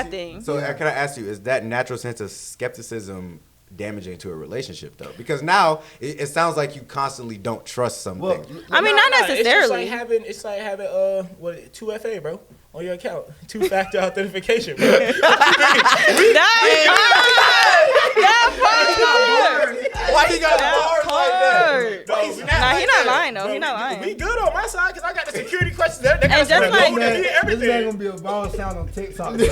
bad thing. So can I ask you, is that natural sense of skepticism damaging to a relationship though? Because now it sounds like you constantly don't trust something. Well, I mean, not necessarily. It's like having 2FA, bro, on your account, 2-factor authentication, bro. Why he got bars like that? Nah, he not lying though. He not lying. We good on my side because I got the security questions. They got just like everything. This ain't gonna be a ball sound on TikTok. Bro.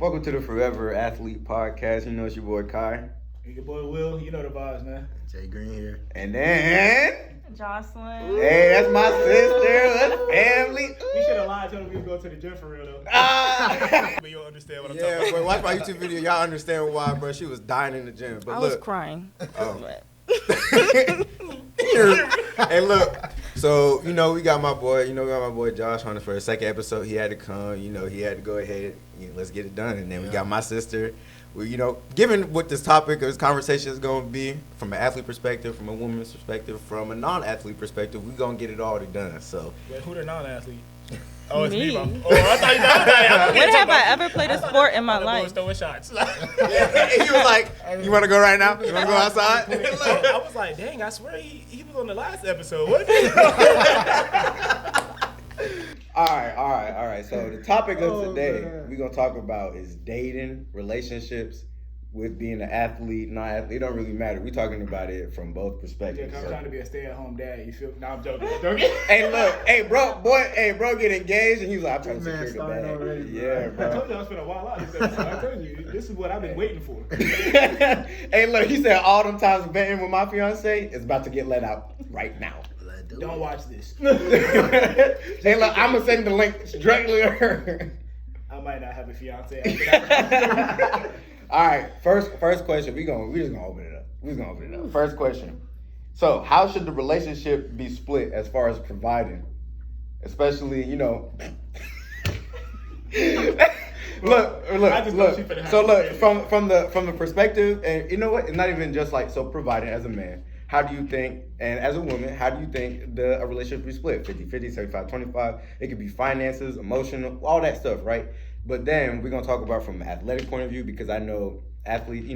Welcome to the Forever Athlete Podcast. You know it's your boy Kai. Your boy Will. You know the vibes, man. Jay Green here. And then Jocelyn. hey, that's my sister. That's family. We should have lied to them we was going to the gym for real though. But you'll understand what I'm talking about. Yeah, but watch my YouTube video. Y'all understand why, bro. She was dying in the gym. But I was crying. Oh. Hey, look. So, we got my boy Josh on for the second episode. He had to come. He had to go ahead. Let's get it done. And then we got my sister. We, given what this topic of this conversation is going to be, from an athlete perspective, from a woman's perspective, from a non-athlete perspective, we're going to get it all done. So. Wait, who the non-athlete? Oh, it's Me. me, bro. Oh, I thought you When have I ever played a sport in my I life? was throwing shots. He was like, you want to go right now? You want to go outside? I was like, dang, I swear he was on the last episode. What? All right. So the topic of today we're going to talk about is dating, relationships, with being an athlete, non-athlete. It don't really matter. We're talking about it from both perspectives. I'm trying to be a stay-at-home dad. You feel? No, I'm joking. Hey, look. Bro get engaged, and he was like, I'm trying to secure the bag. Already, Yeah, bro. I told you I was finna wild out this episode. I told you, this is what I've been waiting for. Hey, look, he said all them times betting with my fiance is about to get let out right now. Don't watch this. Hey, look, I'm going to send the link directly to her. I might not have a fiance after that. All right, first question. We just gonna open it up. First question. So, how should the relationship be split as far as providing, especially look. So look from the perspective, and you know what? It's not even just like so providing as a man. How do you think, and as a woman, how do you think a relationship be split? 50-50, 75-25. It could be finances, emotional, all that stuff, right? But then we're gonna talk about from an athletic point of view, because I know athletes, he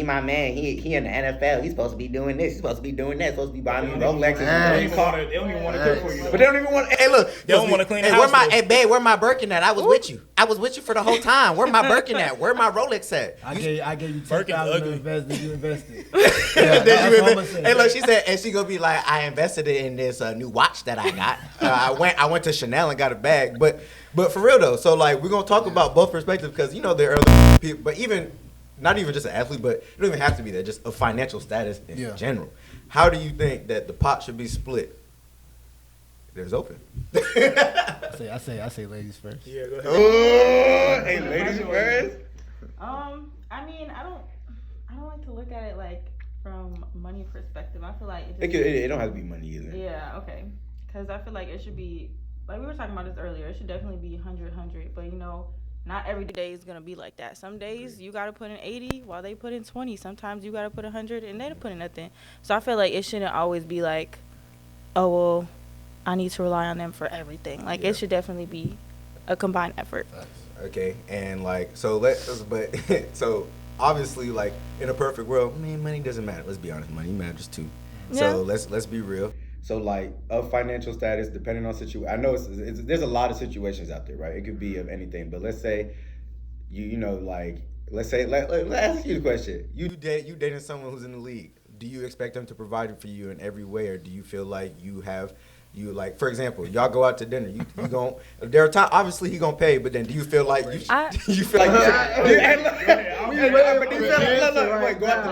my man, he in the NFL, he's supposed to be doing this, he's supposed to be doing that, he's supposed to be buying me Rolexes. They don't even want to cook for you. But they don't even want. Hey, look, they don't want to clean the house. Where my Birkin at? I was with you for the whole time. Where my Birkin at? Where my Rolex at? I gave you $10,000 to invest. You invested. Hey, look, she said, and she gonna be like, I invested it in this new watch that I got. I went to Chanel and got a bag, but for real though. So like, we're gonna talk about both perspectives, because there are other people, but even. Not even just an athlete, but it don't even have to be that. Just a financial status in general. How do you think that the pot should be split? There's open. I say ladies first. Yeah, go ahead. Oh, hey, ladies first. I mean, I don't like to look at it like from money perspective. I feel like it don't have to be money either. Yeah, okay. Because I feel like it should be, like we were talking about this earlier, it should definitely be 100, but not every day is gonna be like that. Some days you gotta put in 80 while they put in 20. Sometimes you gotta put 100 and they don't put in nothing. So I feel like it shouldn't always be like, oh well, I need to rely on them for everything. Like it should definitely be a combined effort. Okay, and like so so obviously like in a perfect world, money doesn't matter. Let's be honest, money matters too. Yeah. So let's be real. So like of financial status, depending on situation, I know there's a lot of situations out there, right? It could be of anything, but let's say let's ask you the question. You dating someone who's in the league. Do you expect them to provide for you in every way, or do you feel like for example, y'all go out to dinner, you gon' there are times obviously he gonna pay, but then do you feel like you feel like go out to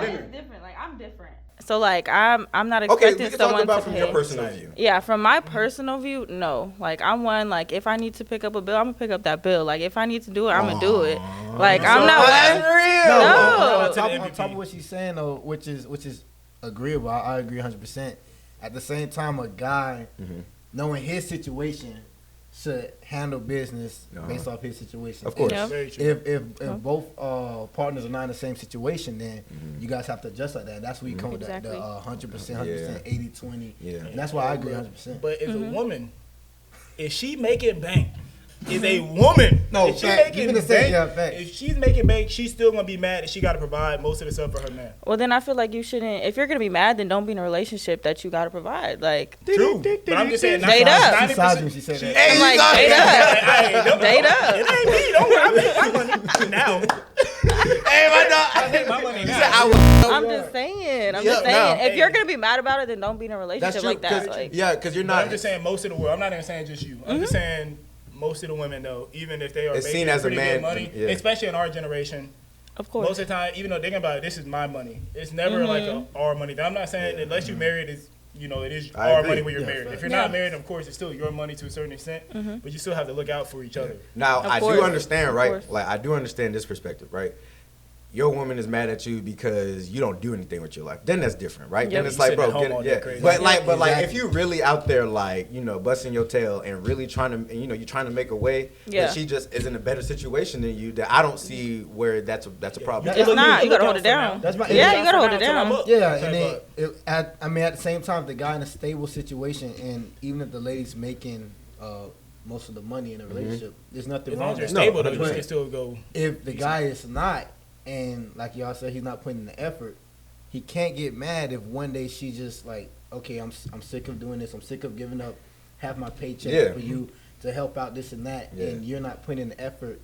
dinner? It's different. Like I'm different. So like I'm not Okay, expecting we can talk someone about to from pay. your personal view. Yeah, from my personal view, no. Like I'm one. Like if I need to pick up a bill, I'm gonna pick up that bill. Like if I need to do it, I'm gonna do it. Like I'm not one. On No. top of what she's saying though, which is agreeable. I agree 100%. At the same time, a guy knowing his situation should handle business based off his situation. Of course. Yeah. Very true. If both partners are not in the same situation, then you guys have to adjust like that. That's where you come with Exactly. the 100%, 80-20. Yeah. And that's why I agree 100%. But as a woman, if she making bank, is a woman. No, if she fact. making You finna say, bank, yeah, fact. if she's making bank, she's still gonna be mad that she gotta provide most of the stuff for her man. Well, then I feel like you shouldn't. If you're gonna be mad, then don't be in a relationship that you gotta provide. Like True, but I'm just saying. Date up. She sides when she said that. Hey, I'm like date up, date up. It ain't me. Don't worry. I make my money now. Hey, my dog. I make my money now. I'm just saying. I'm Yeah, just saying. no. If you're gonna be mad about it, then don't be in a relationship That's true. like that. 'Cause- Like, yeah, because you're But not. I'm just saying most of the world. I'm not even saying just you. I'm just saying most of the women though, even if they are It's making seen as a pretty man, good money, yeah. especially in our generation. of course. Most of the time, even though thinking about it, this is my money. It's never like our money. I'm not saying unless you're married, it's it is I our agree. money when you're Yeah, married. fact. If you're not married, of course, it's still your money to a certain extent. But you still have to look out for each other. Now, Of I course. do understand, Of right? course. Like, I do understand this perspective, right? Your woman is mad at you because you don't do anything with your life. Then that's different, right? Yep. Then it's You like, sitting bro, at home get all it, day yeah. crazy. But like, Exactly. if you really out there, like, busting your tail and really trying to, you're trying to make a way, Yeah. but she just is in a better situation than you. That I don't see where that's a problem. Yeah. It's not. You look gotta out hold it for down. now. That's my- Yeah, look you gotta hold it Till I'm down. up. Yeah, Type and then of- at the same time, the guy in a stable situation, and even if the lady's making most of the money in a relationship, there's nothing As long wrong as with you're that. stable, though, you But can still go. if the guy is not, and like y'all said, he's not putting in the effort, he can't get mad if one day she just like, okay, I'm sick of doing this. I'm sick of giving up half my paycheck Yeah. for you to help out this and that, Yeah. and you're not putting in the effort,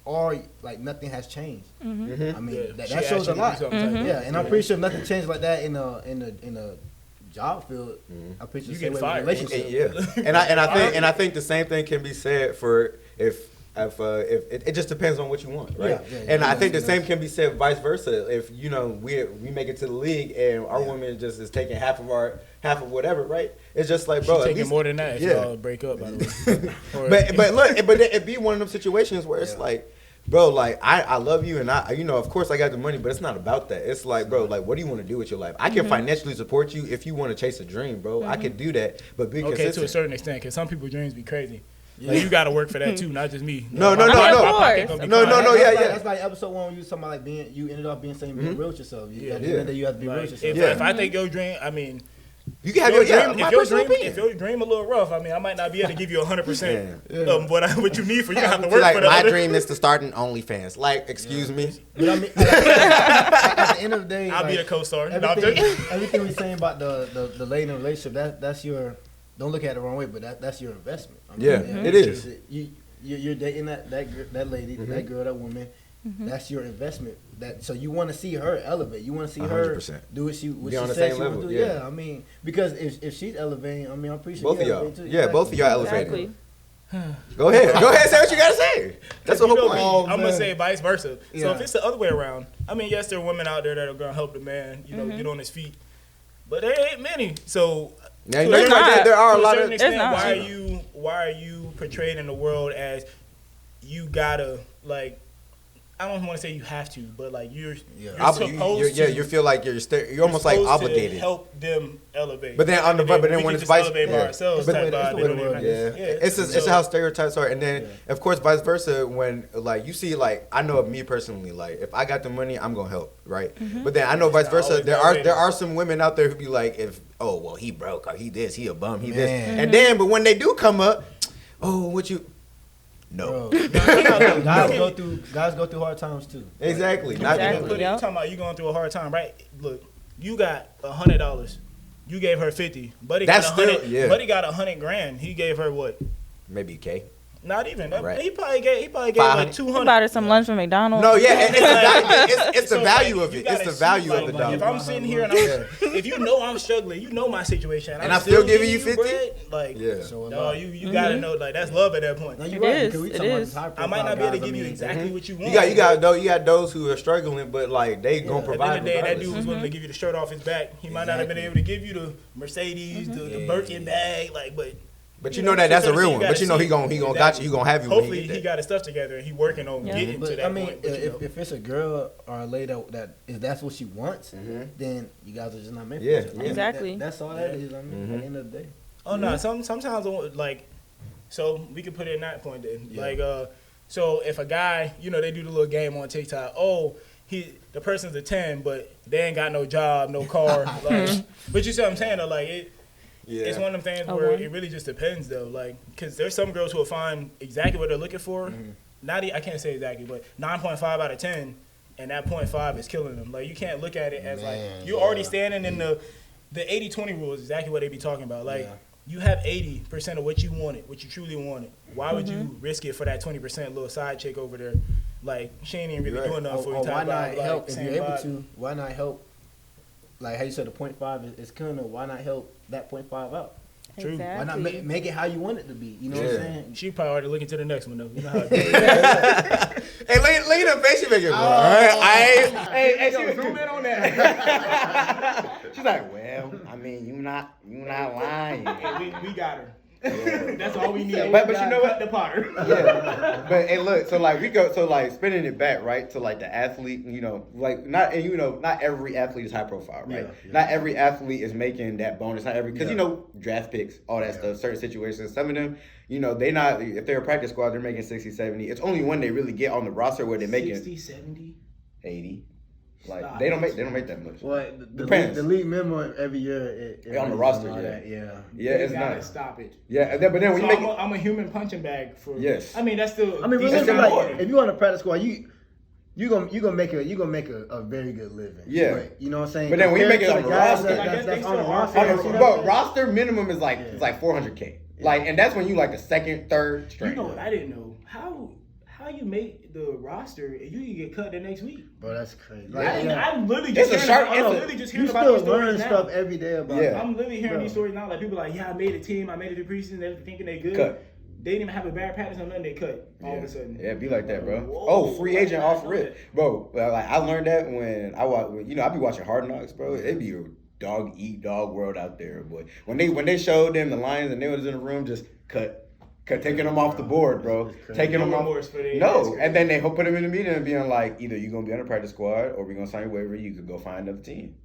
or like nothing has changed. Mm-hmm. I mean, Yeah, that she shows asked a you to do lot. something type of- Yeah, and I'm pretty sure nothing changed like that in a job field. I'm pretty sure You the same get way fired. with relationship. Yeah, and I think the same thing can be said for if it just depends on what you want, right? Yeah, and I yeah, think the yeah. same can be said vice versa. If we make it to the league and our woman just is taking half of whatever, right? It's just like, bro, She's at taking least, more than that if yeah. y'all break up, by the way. Or- But look, but it be one of them situations where it's like, bro, like I love you and I of course I got the money, but it's not about that. It's like, bro, like what do you want to do with your life? I can financially support you if you want to chase a dream, bro. I can do that, but be okay, to a consistent. certain extent, because some people's dreams be crazy. Like, you got to work for that too, not just me. No, my no, pocket no. gonna be No, fine. no, yeah, That's yeah. That's like episode 1 when you was talking about like you ended up being real with yourself. At the end of the day, you have to be real Like, with if, yourself. if I take your dream, I mean, You can have your your dream, my if your personal dream, opinion. if your dream a little rough, I mean, I might not be able to give you 100% of what you need for. You have to See, work like for that. my dream is to start an OnlyFans. Like, excuse me. But I mean, at the end of the day, I'll be like, a co-star. No, I'm joking. everything we're saying about the lady in a relationship, that's your. Don't look at it the wrong way, but that's your investment. I mean, Yeah, it is. You're dating that lady, that girl, that woman. That's your investment. So you want to see her elevate. You want to see her 100%. do what she Be on said the same she want level, to do. yeah. Yeah, I mean, because if she's elevating, I mean, I'm pretty sure Both of you y'all. elevate too. Yeah, both of y'all elevated. Exactly. Go ahead, say what you gotta say. That's the You whole know me, point. I'm gonna say vice versa. So Yeah. if it's the other way around, I mean, yes, there are women out there that are gonna help the man, get on his feet, but there ain't many. So Now, you to know, a you're certain- right, there are a to lot certain of. extent, not. why are you portrayed in the world as you gotta like? I don't want to say you have to, but like you're supposed to. You feel like you're almost like supposed to obligated. help them elevate. But then on the And but then we when can it's just vice, elevate by ourselves, But- type but- vibe, but- they don't even- Yeah, it's how stereotypes are, and then of course vice versa. When like you see, like I know of me personally, like if I got the money, I'm gonna help, right? But then I know vice not versa. always There that are way. there are some women out there who be like, if he broke, or he this, he a bum, he this, Man. and then but when they do come up, what you. No, Bro, guys go through hard times too. exactly. Not Exactly. But you talking about you going through a hard time, right? Look, you got $100. You gave her 50. Buddy That's got 100. still- yeah. Buddy got $100 grand. He gave her what? maybe K. Not even. Right. He probably gave like 500. 200. Bought her some lunch from McDonald's. No, yeah, it's the So, value like, of you it. gotta It's the see, value like, of the like, if dollar. I'm sitting here and if you know I'm struggling, you know my situation, And I'm still giving you 50? bread, like, Yeah. So no, you gotta know, like, that's love at that point. No, you're It right, is, because we it talking about is. these high I might not be able to profile give you guys, exactly what you want. You got those who are struggling, but like they gonna At the provide. end of the day, that dude regardless. was willing to give you the shirt off his back. He might not have been able to give you the Mercedes, the Birkin bag, like, But you know that's a real one. But you know he gonna got you. He gonna have you. Hopefully when he got his stuff together and he working on getting to But that I mean, point. But, you know. if it's a girl or a lady that if that's what she wants, then you guys are just not meant for Yeah, each other. I mean, Exactly. that's all that is. I mean, at the end of the day. Oh no, sometimes like, so we could put it in that point then. Yeah. Like, so if a guy, you know, they do the little game on TikTok. Oh, the person's a 10, but they ain't got no job, no car. Like, but you see what I'm saying? Though, like it's one of them things where it really just depends though. Like, cause there's some girls who will find exactly what they're looking for. I can't say exactly, but 9.5 out of 10, and that 0.5 is killing them. Like, you can't look at it as like you're already standing in the 80-20 rule is exactly what they be talking about. Like, you have 80% of what you wanted, what you truly wanted. Why would you risk it for that 20% little side chick over there? Like, she ain't even really doing nothing for you. Why not like, help if you're able vibe. to? Why not help? Like how you said, the 0.5 is killing her. Why not help that 0.5 out? True. Exactly. Why not make it how you want it to be? You know what I'm saying? She probably already looking to the next one though. You know how it is. Hey, look at the face you making, bro. Hey, zoom in on that. She's like, well, I mean, you not lying. Hey, we got her. That's all we need. But you know what? The Potter. Yeah. But hey, look, so like spinning it back, right? To like the athlete, you know, like not every athlete is high profile, right? Yeah. Not every athlete is making that bonus. Not every because you know draft picks, all that stuff. Certain situations, some of them, you know, they not if they're a practice squad, they're making 60, 70. It's only when they really get on the roster where they're making 60, 70, 80. Like Stop. they don't make that much. Well, Depends. the league minimum every year On the roster, all yeah. that, yeah. Yeah, it's gotta not. stop it. Yeah, and then, but then when So you make I'm a human punching bag for. Yes. I mean that's still. I mean, decent realistically, amount of like money. if you on a practice squad, you gonna make a very good living. Yeah. But, you know what I'm saying? But then when you make it Compared on to the guys roster- that's on the On roster. on the- you see the, what I'm bro, saying? roster minimum is like it's like 400K. Like, and that's when you like the second, third string. You know what I didn't know? How you make the roster and you can get cut the next week? Bro, that's crazy. I'm literally It's just a hearing sharp- about, it's I'm a- literally just You hearing about still these stories learn now. stuff every day about Yeah. I'm literally hearing Bro. these stories now. Like people like, yeah, I made a team, I made it to preseason, they're thinking they good. Cut. They didn't even have a bad practice or nothing. They cut all of a sudden. Yeah, it be like that, bro. Whoa, Oh, free agent I off know rip, bro. Like I learned that when I watch, I be watching Hard Knocks, bro. It be a dog eat dog world out there, boy. When they showed them the Lions and they was in the room, just cut, taking them off the board, bro. Taking them No off. remorse for their No, ass. and then they put them in the meeting and being like, either you gonna be on the practice squad or we gonna sign you waiver. You could go find another team.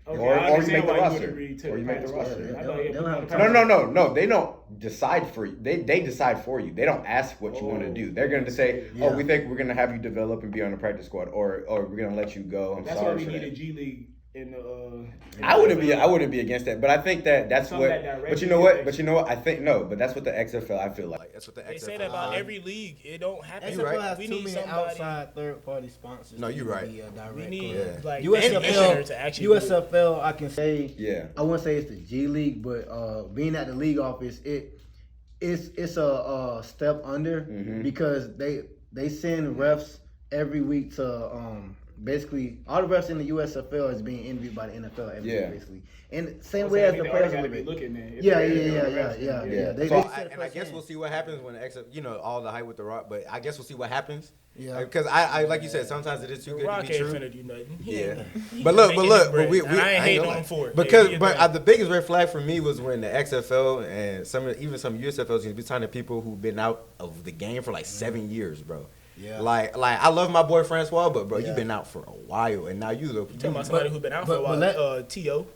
Okay, Or I you understand make the why you roster. would agree to Or you make the practice roster. squad. I thought you They'll have had to- No. They don't decide for you. They decide for you. They don't ask what you want to do. They're gonna say, Yeah. "Oh, we think we're gonna have you develop and be on the practice squad, or we're gonna let you go." I'm That's why sorry we for need a that. G League in the. I wouldn't be against that, but I think that's Some what. that directly But you know what? affects But you know what? I think no. But that's what the XFL. I feel like that's what the They XFL. say that about every league. It don't happen. XFL right. has We too need many somebody. outside third-party sponsors. No, to you're right. be a direct We need Yeah. like USFL, commissioner to actually. do it. USFL, I can say, Yeah. I wouldn't say it's the G League, but being at the league office, it's a step under because they send refs every week to basically all the refs in the USFL is being interviewed by the NFL every week, basically, and same way as the players got to will be be. looking there. If Yeah. Yeah. They So said I guess we'll see what happens when the XFL. All the hype with the Rock, but I guess we'll see what happens. Yeah. Because I like you said, sometimes it is too good Rock to be ain't true. finna do nothing. Yeah, He but just look, making but his bread. we And I ain't hating gonna on lie. him for it. Because He but get the biggest red flag for me was when the XFL and even some USFL teams be signing people who've been out of the game for like 7 years, bro. Yeah. Like I love my boy Francois, but bro, Yeah. you've been out for a while, and now you look. talking about somebody who's been out for a while. T.O.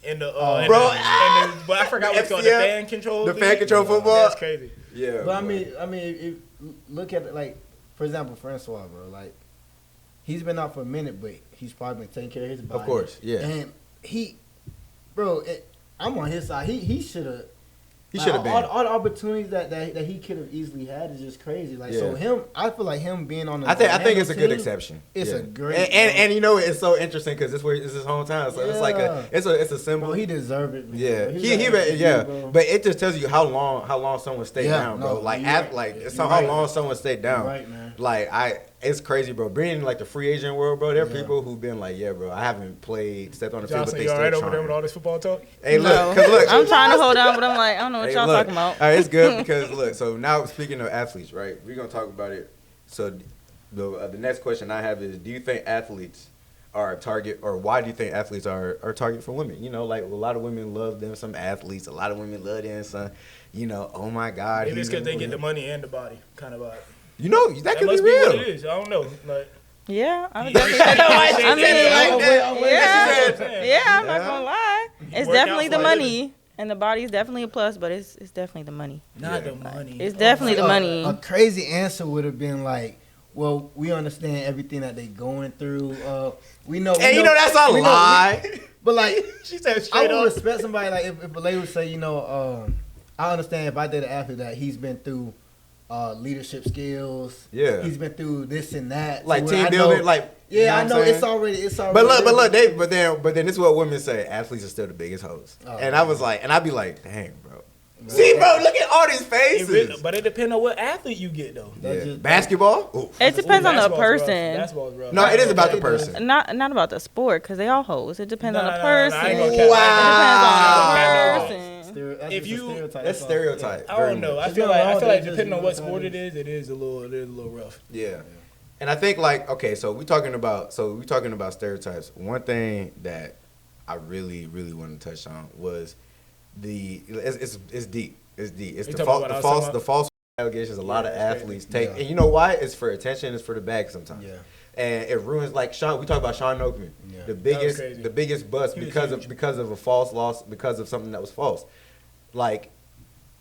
And the Bro, but I forgot what's called the FCF, fan control. the league. fan control football. That's crazy. Yeah, But boy. I mean, if look at it like, for example, Francois, bro, like he's been out for a minute, but he's probably been taking care of his body. Of course, yeah. And I'm on his side. He should have. He should have been. All the opportunities that he could have easily had is just crazy. Like so, I feel like him being on the. I think it's a good exception. It's a great and you know it's so interesting because it's his hometown, so it's like it's a symbol. Bro, he deserved it. Bro. But it just tells you how long someone stayed down, bro. How long someone stayed down. Right, man. It's crazy, bro. Being like the free agent world, bro. There are people who've been like, yeah, bro. I haven't stepped on the field, but Jocelyn, they you still alright trying. over there with all this football talk? Hey, look, I'm trying to hold on, but I'm like, I don't know what y'all talking about. All right, it's good because look. So now speaking of athletes, right? We're gonna talk about it. So the next question I have is: do you think athletes are a target, or why do you think athletes are a target for women? You know, like a lot of women love them some athletes. A lot of women love them some. You know, oh my God. Maybe it's because they get the money and the body, kind of vibe. You know, that could must be real. What it is. I don't know. Like, Yeah, I'm Yeah, I'm not gonna lie. It's definitely the money, and the body is definitely a plus, but it's definitely the money. Not the money. It's definitely the money. A crazy answer would have been like, well, we understand everything that they going through. We know. And you know that's a lie. But like, She said I straight would up. respect somebody like if a lady would say, I understand if I did an athlete that he's been through leadership skills. Yeah. He's been through this and that. Like So team I building, know- like Yeah, I you know what I'm it's saying? already. But then this is what women say: athletes are still the biggest hoes. And I was like, and I'd be like, dang, bro. See, bro, look at all these faces. But it depends on what athlete you get, though. Yeah. Basketball? Ooh. It depends on the Basketball's rough. person. Basketball's rough. No, it is about the person. Not about the sport, because they all hoes. It depends on the No, person. I ain't gonna It cap. depends on the person. If you- That's stereotype. I don't know. I feel like depending on what sport it is a little rough. Yeah. And I think like, okay, so we're talking about stereotypes. One thing that I really, really wanted to touch on was it's deep. It's deep. It's the false allegations a lot of athletes take. And you know why? It's for attention, it's for the bag sometimes. Yeah. And it ruins, like Sean, we talk about Sean Oakman. Yeah. The biggest bust because of a false loss, because of something that was false. Like,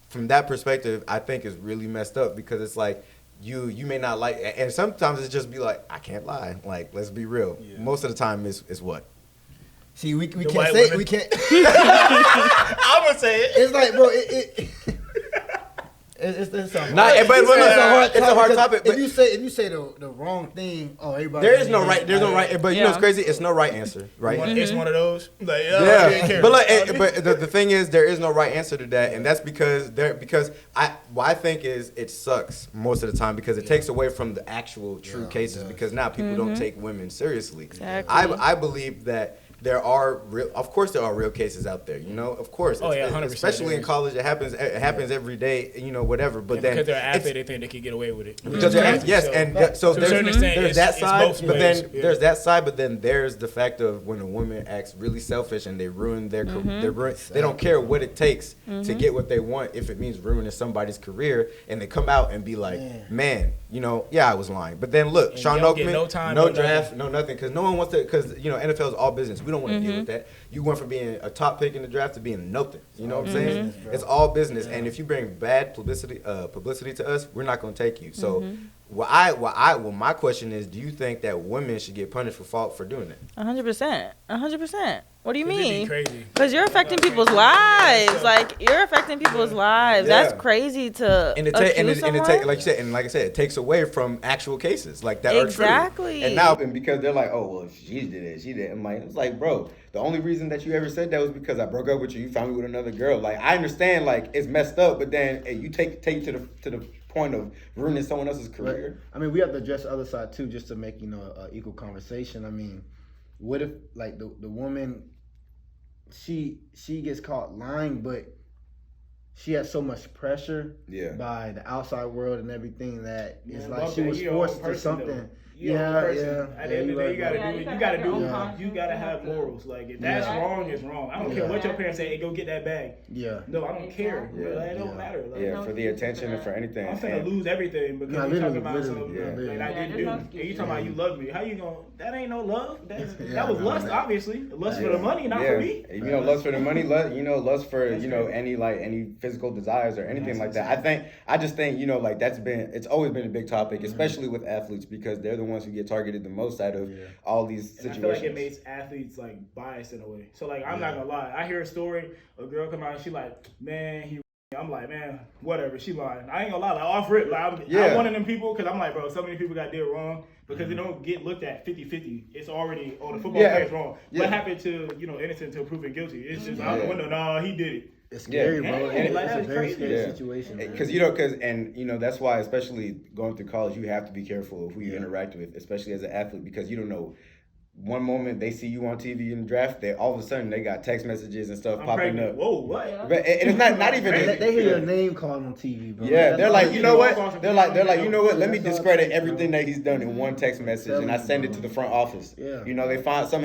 from that perspective, I think is really messed up because it's like you may not like, and sometimes it's just be like, I can't lie. Like, let's be real. Yeah. Most of the time is what? See, we can't white say women. we can't. I'm gonna say it. It's like, bro, it's a hard. It's a hard topic. But If you say the wrong thing, everybody. there is no right. There's no right. But you know what's crazy? It's no right answer, right? It's one of those. Like, Yeah, I care. but the thing is, there is no right answer to that, and that's because what I think is it sucks most of the time because it takes away from the actual true cases because now people don't take women seriously. Exactly. I believe that there are real cases out there, you know, of course. Oh, yeah, 100%. Especially in college, it happens every day, you know, whatever. But then because they're an athlete, they think they can get away with it. because so To a certain extent, there's that it's side, both but ways. then there's that side, but then there's the fact of when a woman acts really selfish and they ruin their career, they don't care what it takes to get what they want if it means ruining somebody's career, and they come out and be like, man, you know, yeah, I was lying. But then look, And Sean you don't get Oakman, no time, no no draft, nothing. no nothing, because no one wants to, because you know, NFL is all business. We don't want to deal with that. You went from being a top pick in the draft to being nothing. You know what I'm saying? It's all business, and if you bring bad publicity to us, we're not going to take you. So, my question is, do you think that women should get punished for doing that? 100%. 100%. What do you It'd be mean? crazy. Because you're affecting people's lives. Like, you're affecting people's lives. Yeah. That's crazy to accuse someone. Like I said, it takes away from actual cases like that Exactly. are true. And now, because they're like, oh well, she did it, she did. I'm like, it's like, bro, the only reason that you ever said that was because I broke up with you. You found me with another girl. Like, I understand, like it's messed up, but then you take to the point of ruining someone else's career. I mean, we have to address the other side too, just to make equal conversation. I mean, what if like the woman, she gets caught lying, but she has so much pressure by the outside world and everything that it's like she was forced to something. At the end of the day, you gotta have morals. Like if that's wrong, it's wrong. I don't care what your parents say. Hey, go get that bag. Yeah. No, I don't care. It don't matter. Like, For the attention and for anything. I'm finna lose everything because you talking about something literally. that I didn't do. And you talking about you love me. How you gonna? That ain't no love. That was lust, obviously. Lust for the money, not for me. You know, lust for the money. Lust for any physical desires or anything like that. I just think like it's always been a big topic, especially with athletes because they're the ones who get targeted the most out of all these situations. I feel like it makes athletes like biased in a way. So like I'm not gonna lie. I hear a story, a girl come out and she like, man, he I'm like, man, whatever. She lying. I ain't gonna lie. Like off rip, like Yeah. I'm one of them people because I'm like, bro, so many people got did wrong because they don't get looked at 50-50. It's already the football player's wrong. What happened to innocent until proven guilty? It's just out the window. No, he did it. It's scary, bro. It's It's a very crazy. scary situation. Because that's why, especially going through college, you have to be careful of who you interact with, especially as an athlete, because you don't know. One moment they see you on TV in the draft, they all of a sudden they got text messages and stuff popping pregnant. up. Whoa, what? And it's not even. They hear your name called on TV, bro. Yeah, they're like, you know what? They're like, you know what? Let me That's all discredit it takes, everything bro. that he's done in one text message, and I send it to the front office. Yeah. You know, they find the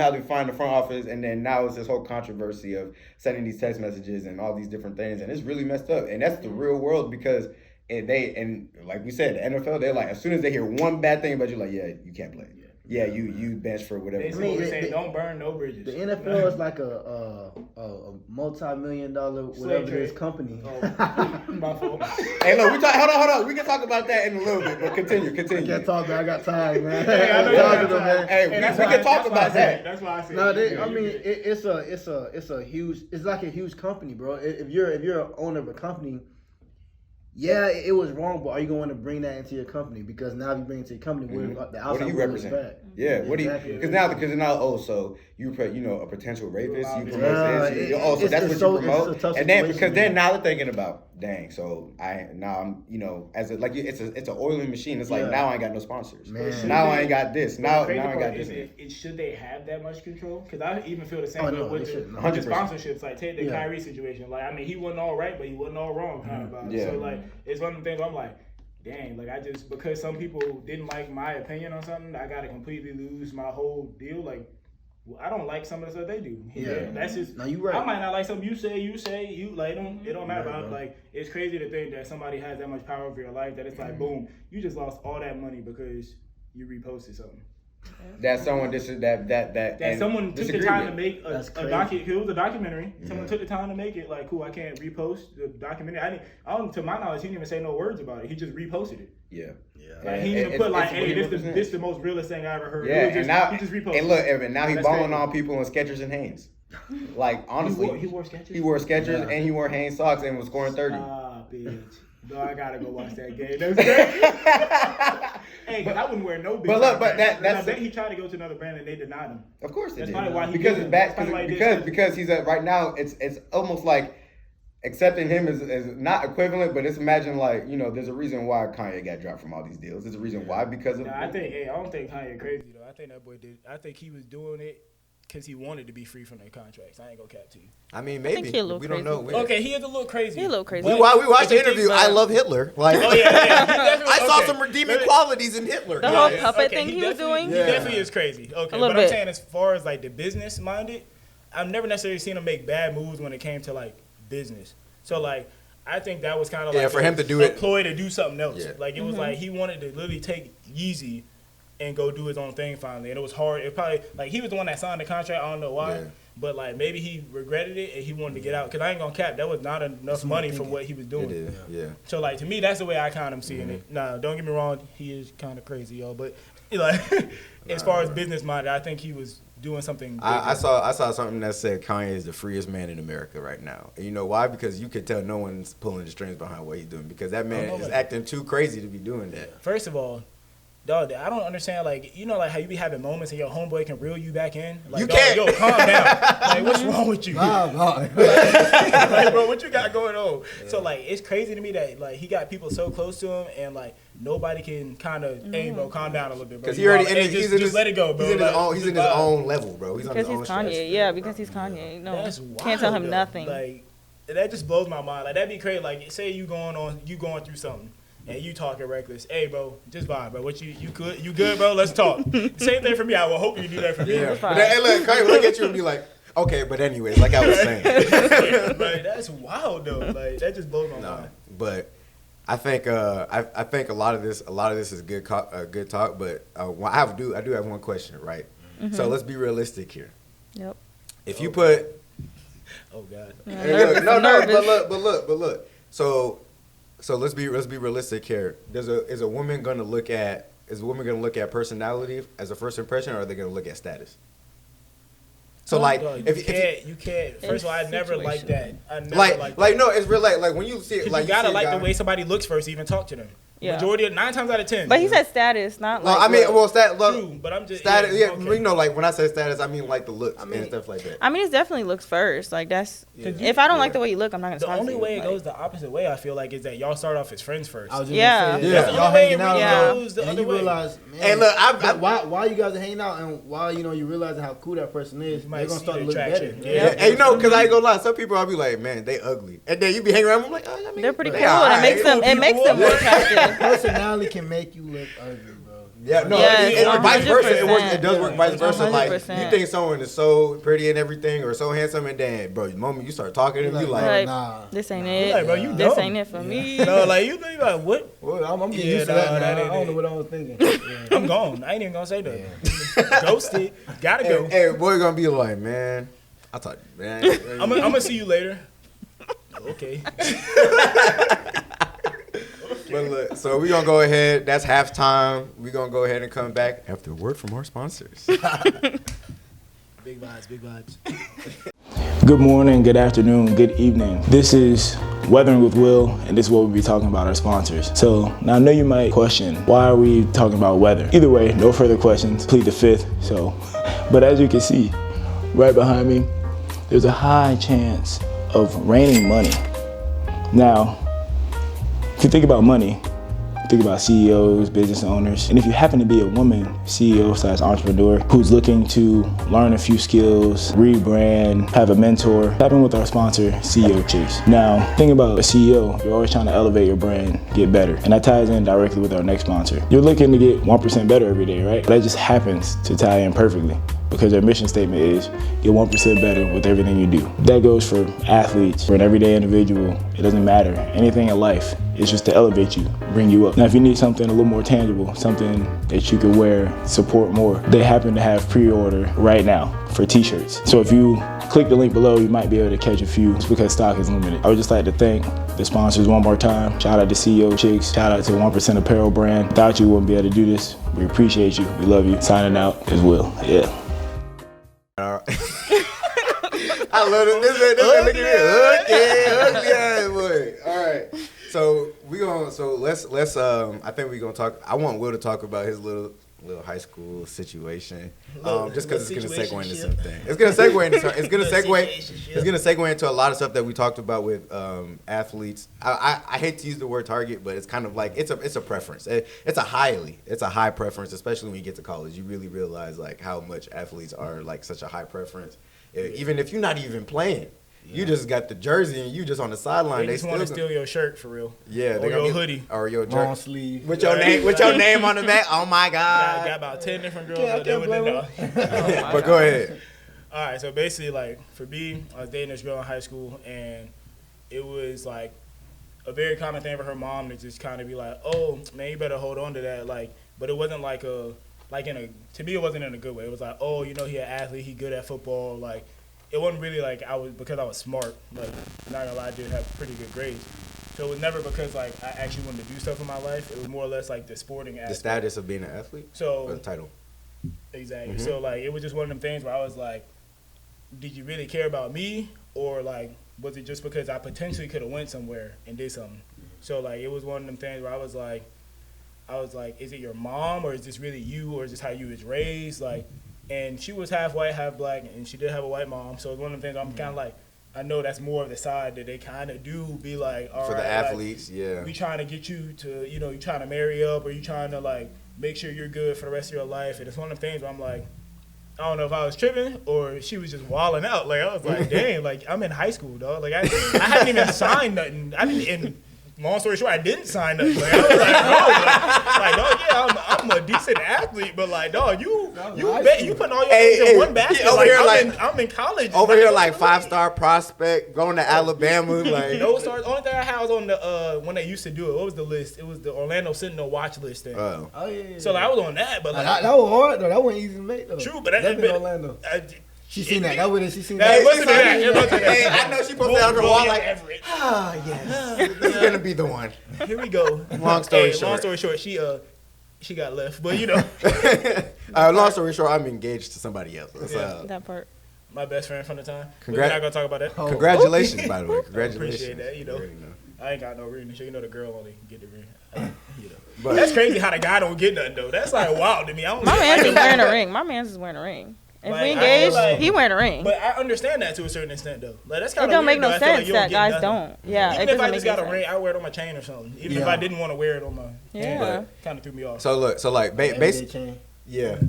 front office, and then now it's this whole controversy of sending these text messages and all these different things, and it's really messed up. And that's the real world because and like we said, the NFL, they're like, as soon as they hear one bad thing about you, like, yeah, you can't play. Yeah, you bench for whatever. Basically, we're saying don't burn no bridges. The NFL is like a multi-million-dollar whatever it is company. My fault. Hey, look, hold on. We can talk about that in a little bit, but continue. I can't talk, man. I got time, man. Hey, I know you got time. Hey, we can talk about that. That's why I said. No, it's a huge. It's like a huge company, bro. If you're an owner of a company, yeah, it was wrong, but are you going to bring that into your company? Because now if you bring it to your company, the outside What do you represent? Back. Yeah, what do you? Exactly. Because now, so you a potential rapist, you promote Yeah, this. So that's what you promote, it's a tough and then situation, then now they're thinking about, dang. So I'm it's an oiling machine. It's like now I ain't got no sponsors. Man. Now I ain't got this. Now I ain't got this. Should they have that much control? Because I even feel the same Oh, way no, with they shouldn't. the 100%. sponsorships. Like take the Kyrie situation. Like I mean, he wasn't all right, but he wasn't all wrong. Kind of about it. Yeah. So like it's one of the things I'm like, dang, like I just because some people didn't like my opinion on something, I gotta completely lose my whole deal. Like I don't like some of the stuff they do. Yeah. That's just. No, you right. I might not like something you say. You like it don't matter. Right, But bro. like it's crazy to think that somebody has that much power over your life that it's like boom, you just lost all that money because you reposted something. That someone That someone took the time to make a documentary. Someone took the time to make it. Like, cool, I can't repost the documentary. To my knowledge, he didn't even say no words about it. He just reposted it. Yeah. Like, he didn't even put like, hey, this the most realest thing I ever heard. Yeah, He just reposted. And look, Evan, now he's That's balling crazy. on people in Skechers and Hanes. Like honestly, He wore Skechers? He wore Skechers and he wore Hanes socks and was scoring 30. Stop it. No, I gotta go watch that game. That's crazy. Hey, but I wouldn't wear no big. But look, but brand. that's I bet he tried to go to another brand and they denied him. Of course it That's did. probably why he because did it's it. bad That's probably why he did it. because he's right now it's almost like accepting him is not equivalent, but it's imagine like, there's a reason why Kanye got dropped from all these deals. There's a reason why because of Nah, I don't think Kanye crazy though. I think that boy did. I think he was doing it because he wanted to be free from their contracts. I ain't gonna cap to you. I mean, think maybe he a little we don't crazy. know. Okay, he is a little crazy. He a little crazy. We But watched if you the interview. think I about- love Hitler. Like, Oh yeah. I saw okay. some redeeming Maybe- qualities in Hitler. The whole Yeah, puppet okay, thing he was definitely- doing. He definitely is crazy. Okay, A little but bit. I'm saying as far as like the business minded, I've never necessarily seen him make bad moves when it came to like business. So like I think that was kind of like for him to do a it- ploy to do something else. Yeah. Like it was like he wanted to literally take Yeezy and go do his own thing finally, and it was hard. It probably like he was the one that signed the contract. I don't know why. Yeah. But like maybe he regretted it and he wanted to get out because I ain't gonna cap. That was not enough money for what he was doing. It is, yeah. So like to me, that's the way I kind of seeing it. Nah, don't get me wrong, he is kind of crazy, yo. But like, as far as business minded, I think he was doing something. I saw something that said Kanye is the freest man in America right now. And you know why? Because you could tell no one's pulling the strings behind what he's doing because that man is acting too crazy to be doing that. First of all, dog, I don't understand. Like like how you be having moments and your homeboy can reel you back in. Like, You dog, can't. Yo, calm down. Like, what's wrong with you? Like, bro, what you got going on? Yeah. So like, it's crazy to me that like he got people so close to him and like nobody can kind of, hey, bro, calm down a little bit, bro. Because he already just let it go, bro. He's in his own level, bro. He's on his Because own he's stress. Kanye. Yeah, because he's Kanye. No, That's wild, can't tell him though. nothing. Like that just blows my mind. Like that'd be crazy. Like say you going through something. And you talking reckless. Hey, bro, just vibe, bro. What you good, bro? Let's talk. Same thing for me. I will hope you do that for me. Yeah. fine. But hey, look, Kanye will look at you and be like, okay, but anyways, like I was saying. Like that's wild though. Like that just blows my mind. But I think I think a lot of this is good talk. But I do have one question, right? So let's be realistic here. Yep. If you put Oh God. Nervous, no, I'm nervous. but look. So let's be realistic here. Is a woman gonna look at personality as a first impression, or are they gonna look at status? So like, Dog, if you can't. First of all, I never like that. I never like no, it's real like when you see it, like you gotta see a like guy, the way somebody looks first to even talk to them. Yeah. Majority of 9 times out of 10. But he said status, not Well, like. I mean, well, True, but I'm just status. Yeah, okay. you know, like when I say status, I mean like the looks and stuff like that. I mean, it's definitely looks first. Like that's. Yeah. If I don't like the way you look, I'm not gonna The talk to you. only way it like, goes the opposite way, I feel like, is that y'all start off as friends first. I was just Yeah. gonna say, Yeah. That's the y'all only way hanging it out, really Yeah. goes the and then other you way. realize, man, Hey, look, while you guys are hanging out and while you realizing how cool that person is, You might they're gonna see start the to look better. attraction. Yeah, and you know, because I ain't gonna lie, some people I'll be like, man, they ugly, and then you be hanging around, I'm like, oh, I mean, they're pretty they cool. alright. It makes them. It makes them more attractive. Personality can make you look ugly, bro. Yeah, no, Yes, and vice versa. It works. It does 100%. work vice versa. Like 100%. you think someone is so pretty and everything, or so handsome, and then, bro, the moment you start talking to them, you like, Like, nah. this ain't You it. like, bro, you This dumb. ain't it for me. No, like you like what? Well, I'm getting Yeah, used to that nah, now. that I ain't don't know it. what I was thinking. Yeah. I'm gone. I ain't even gonna say that. Ghosted. Gotta go. hey, boy, gonna be like, man, I thought, man, I'm gonna see you later. Okay. But look, so we gonna go ahead. That's halftime. We gonna go ahead and come back after a word from our sponsors. Big vibes, big vibes. Good morning, good afternoon, good evening. This is Weathering with Will, and this is what we'll be talking about our sponsors. So now I know you might question, why are we talking about weather? Either way, no further questions. Plead the fifth. But as you can see, right behind me, there's a high chance of raining money. Now, if you think about money, think about CEOs, business owners, and if you happen to be a woman CEO/entrepreneur who's looking to learn a few skills, rebrand, have a mentor, tap in with our sponsor, CEO Chicks. Now, think about a CEO, you're always trying to elevate your brand, get better, and that ties in directly with our next sponsor. You're looking to get 1% better every day, right? That just happens to tie in perfectly, because their mission statement is get 1% better with everything you do. That goes for athletes, for an everyday individual. It doesn't matter. Anything in life is just to elevate you, bring you up. Now, if you need something a little more tangible, something that you can wear, support more, they happen to have pre-order right now for t-shirts. So if you click the link below, you might be able to catch a few because stock is limited. I would just like to thank the sponsors one more time. Shout out to CEO Chicks. Shout out to 1% Apparel brand. Without you, we wouldn't be able to do this. We appreciate you. We love you. Signing out as Will. Yeah. I love it. This man, look at me, ugly boy. All right, so let's I think we're gonna talk. I want Will to talk about his little high school situation, just because it's gonna segue into something. It's gonna segue into a lot of stuff that we talked about with athletes. I hate to use the word target, but it's kind of like it's a preference. It's a high preference, especially when you get to college. You really realize like how much athletes are like such a high preference. Even if you're not even playing, you just got the jersey and you just on the sideline. They just want to steal your shirt for real. Yeah, or your hoodie. Or your Long jersey. sleeve. With your name on the back. Oh my God. Got about 10 different girls Yeah, I that they can't wouldn't blame know. But go ahead. All right, so basically, like, for me, I was dating this girl in high school, and it was, like, a very common thing for her mom to just kind of be like, oh, man, you better hold on to that. Like, but it wasn't to me, it wasn't in a good way. It was like, oh, you know, he an athlete, he good at football. Like, it wasn't really like because I was smart. Like, not gonna lie, I did have pretty good grades. So it was never because, like, I actually wanted to do stuff in my life. It was more or less, like, the sporting aspect. The status of being an athlete? So, or the title? Exactly. Mm-hmm. So, like, it was just one of them things where I was like, did you really care about me? Or, like, was it just because I potentially could have went somewhere and did something? So, like, it was one of them things where I was like, is it your mom, or is this really you, or is this how you was raised? Like, and she was half white, half black, and she did have a white mom. So it's one of them things I'm kind of like, I know that's more of the side that they kind of do be like, all right. For the athletes, like, yeah. We trying to get you to, you know, you trying to marry up, or you trying to, like, make sure you're good for the rest of your life. And it's one of the things where I'm like, I don't know if I was tripping or she was just wilding out. Like, I was like, dang, like, I'm in high school, dog. Like, I hadn't even signed nothing. Long story short, I didn't sign nothing. Like, I was like, bro, dog, yeah, I'm a decent athlete, but like, dog, you putting all your eggs in one basket. Over here, I'm in college. Over here, like 5-star prospect, going to Alabama. Like, no stars. Only thing I had was on the when they used to do it. What was the list? It was the Orlando Sentinel watch list thing. Oh yeah. So like, I was on that, but like, that was hard though. That wasn't easy to make though. True, but definitely Orlando. She seen that. That was she seen That that. wasn't that. It wasn't hey, that. I know she posted on her wall like, Everett. yes, this is gonna be the one. Here we go. Long story short, she got left, but you know. Long story short, I'm engaged to somebody else. That part. my best friend from the time. We're Congrats. not gonna talk about that. Oh. Congratulations, by the way. Congratulations. Appreciate that. You know, already know. I ain't got no ring to show. You know, the girl only get the ring. You know. But That's crazy how the guy don't get nothing though. That's like wild to me. I don't My I man's feel is like- wearing a ring. My man's is wearing a ring. If Like, we I feel engaged, like- he wearing a ring. But I understand that to a certain extent though. Like that's It kind of don't make no I feel like sense you don't that get guys nothing. don't. Yeah, Even it if doesn't I make just any got a sense. ring, I wear it on my chain or something. Even if Yeah. I didn't want to wear it on my Yeah. kind of threw me off. so look, so like Everyday based, chain. yeah,